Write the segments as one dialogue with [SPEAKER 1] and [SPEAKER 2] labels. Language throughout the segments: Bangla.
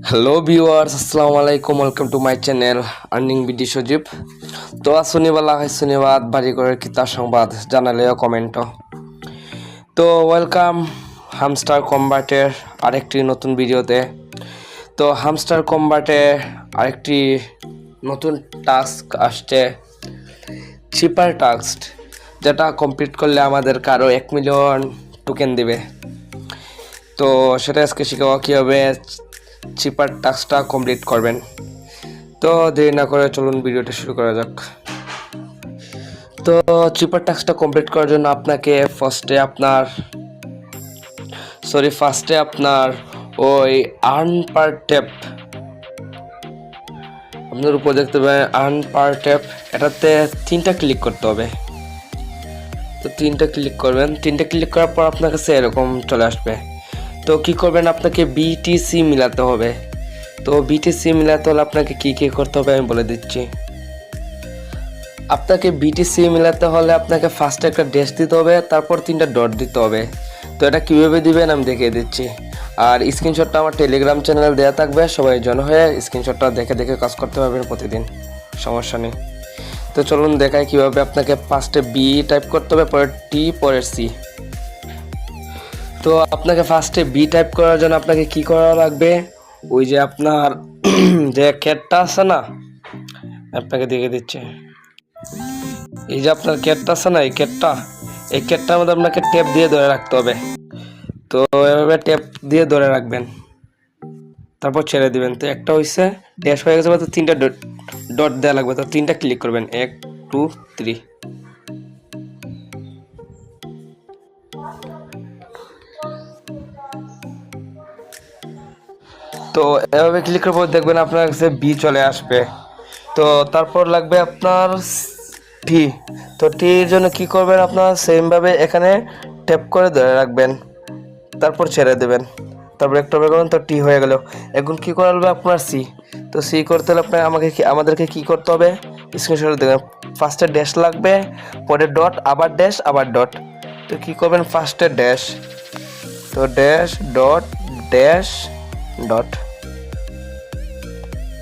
[SPEAKER 1] হ্যালো ভিউয়ার্স, আসসালামু আলাইকুম। Welcome to my channel earning BD Sajib. তো শুনিবালা হয় শনিবাদ বাড়ি করে কিতা সংবাদ জানালেও কমেন্ট। তো ওয়েলকাম হামস্টার কম্বাটের আরেকটি নতুন ভিডিওতে। তো হামস্টার কম্বাটে আরেকটি নতুন টাস্ক আসছে, চিপার টাস্ক, যেটা কমপ্লিট করলে আমাদের কারো 1 মিলিয়ন টোকেন দিবে। তো সেটা আজকে শিখাবো কীভাবে চিপার টাস্কটা কমপ্লিট করবেন। তো দেরি না করে চলুন ভিডিওটা শুরু করা যাক। তো চিপার টাস্কটা কমপ্লিট করার জন্য আপনাকে ফার্স্টে আপনার ওই আর্ন পার ট্যাপ আপনার উপর দেখতে পাবেন, আর্ন পার ট্যাপ, এটাতে 3টা ক্লিক করতে হবে। তো 3টা ক্লিক করবেন। 3টা ক্লিক করার পর আপনার কাছে এরকম চলে আসবে। তো কি করবেন, আপনাকে বিটিসি মিলাতে হবে। তো বিটিসি মিলাতে হলে আপনাকে কী করতে হবে আমি বলে দিচ্ছি। আপনাকে বিটিসি মিলাতে হলে আপনাকে ফার্স্টে একটা ড্যাশ দিতে হবে, তারপর 3টা ডট দিতে হবে। তো এটা কীভাবে দিবেন আমি দেখিয়ে দিচ্ছি। আর স্ক্রিনশটটা আমার টেলিগ্রাম চ্যানেলে দেওয়া থাকবে, সবাই জয়েন হয়ে স্ক্রিনশটটা দেখে কাজ করতে পারবেন প্রতিদিন, সমস্যা নেই। তো চলুন দেখাই কীভাবে। আপনাকে ফার্স্টে বি টাইপ করতে হবে, পরে টি, পরে সি। তো আপনাকে ফার্স্টে বি টাইপ করার জন্য আপনাকে কি করা লাগবে, ওই যে আপনার যে ক্যাটটা আছে না, আপনাকে দেখে দিচ্ছে, এই যে আপনার ক্যাটটা আছে না, এই ক্যাটটার মধ্যে আপনাকে টেপ দিয়ে ধরে রাখতে হবে। তো এভাবে টেপ দিয়ে ধরে রাখবেন, তারপর ছেড়ে দিবেন। তো একটা হয়েছে, ড্যাশ হয়ে গেছে, তো 3টা ডট দেওয়া লাগবে। তো 3টা ক্লিক করবেন, 1 2 3। তো এভাবে ক্লিক করার পর দেখবেন আপনার কাছে বি চলে আসবে। তো তারপর লাগবে আপনার টি। তো টির জন্য কি করবেন, আপনার সেমভাবে এখানে ট্যাপ করে ধরে রাখবেন, তারপর ছেড়ে দেবেন, তারপর একটা করবেন। তো টি হয়ে গেল। এখন কি করা লাগবে আপনার সি। তো সি করতে হলে আমাদেরকে কি করতে হবে, স্ক্রিনশট দেবেন। ফার্স্টে ড্যাশ লাগবে, পরে ডট, আবার ড্যাশ, আবার ডট। তো কি করবেন, ফার্স্টে ড্যাশ, তো ড্যাশ ডট ড্যাশ ডট।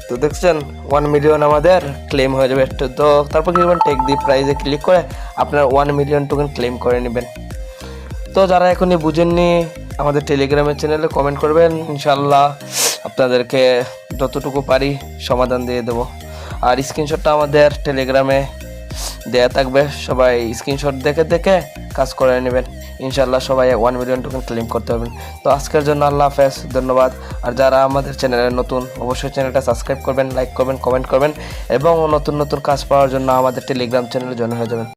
[SPEAKER 1] তো দেখছেন 1 মিলিয়ন আমাদের ক্লেম হয়ে যাবে। তো তারপর কি করবেন, টেক দি প্রাইজে ক্লিক করে আপনার 1 মিলিয়ন টোকেন ক্লেম করে নেবেন। তো যারা এখনই বুঝেননি আমাদের টেলিগ্রামের চ্যানেলে কমেন্ট করবেন, ইনশাল্লাহ আপনাদেরকে যতটুকু পারি সমাধান দিয়ে দেবো। আর স্ক্রিনশটটা আমাদের টেলিগ্রামে দেয়া থাকবে, সবাই স্ক্রিনশট দেখে কাজ করে নেবেন। ইনশাল্লাহ সবাই 1 মিলিয়ন টোকেন ক্লেম করতে পারবেন। তো আজকের জন্য আল্লাহ হাফেজ, ধন্যবাদ। আর যারা আমাদের চ্যানেলে নতুন, অবশ্যই চ্যানেলটা সাবস্ক্রাইব করবেন, লাইক করবেন, কমেন্ট করবেন, এবং নতুন কাজ পাওয়ার জন্য আমাদের টেলিগ্রাম চ্যানেলে জয়েন হয়ে যাবেন।